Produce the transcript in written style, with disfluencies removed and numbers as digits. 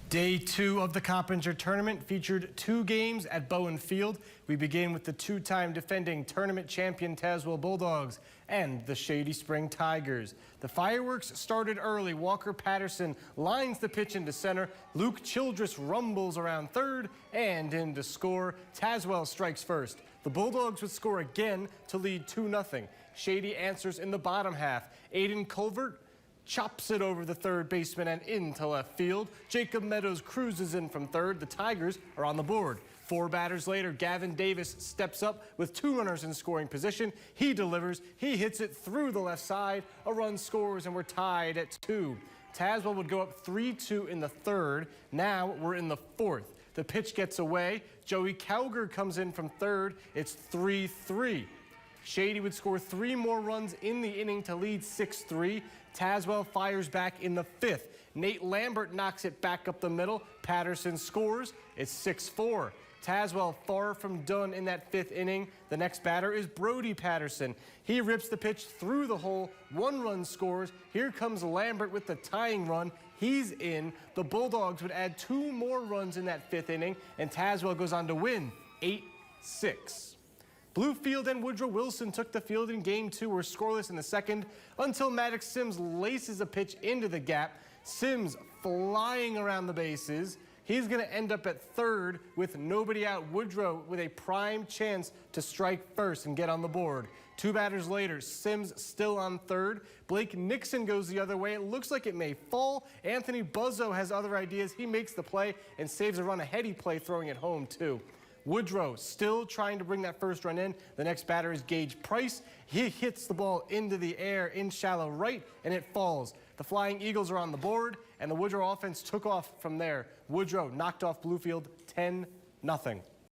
Day 2 of the Coppinger Tournament featured 2 games at Bowen Field. We begin with the 2-time defending tournament champion Tazewell Bulldogs and the Shady Spring Tigers. The fireworks started early. Walker Patterson lines the pitch into center. Luke Childress rumbles around third and in to score. Tazewell strikes first. The Bulldogs would score again to lead 2-0. Shady answers in the bottom half. Aiden Culvert chops it over the third baseman and into left field. Jacob Meadows cruises in from third. The Tigers are on the board. 4 batters later, Gavin Davis steps up with 2 runners in scoring position. He delivers. He hits it through the left side. A run scores, and we're tied at 2. Tazewell would go up 3-2 in the third. Now we're in the fourth. The pitch gets away. Joey Cowger comes in from third. It's 3-3. Shady would score 3 more runs in the inning to lead 6-3. Tazewell fires back in the 5th. Nate Lambert knocks it back up the middle. Patterson scores. It's 6-4. Tazewell far from done in that 5th inning. The next batter is Brody Patterson. He rips the pitch through the hole. 1 run scores. Here comes Lambert with the tying run. He's in. The Bulldogs would add 2 more runs in that 5th inning, and Tazewell goes on to win 8-6. Bluefield and Woodrow Wilson took the field in Game 2, were scoreless in the second until Maddox Sims laces a pitch into the gap. Sims flying around the bases. He's going to end up at third with nobody out. Woodrow with a prime chance to strike first and get on the board. 2 batters later, Sims still on third. Blake Nixon goes the other way. It looks like it may fall. Anthony Buzzo has other ideas. He makes the play and saves a run ahead he play, throwing it home too. Woodrow still trying to bring that first run in. The next batter is Gage Price. He hits the ball into the air in shallow right, and it falls. The Flying Eagles are on the board, and the Woodrow offense took off from there. Woodrow knocked off Bluefield 10-0.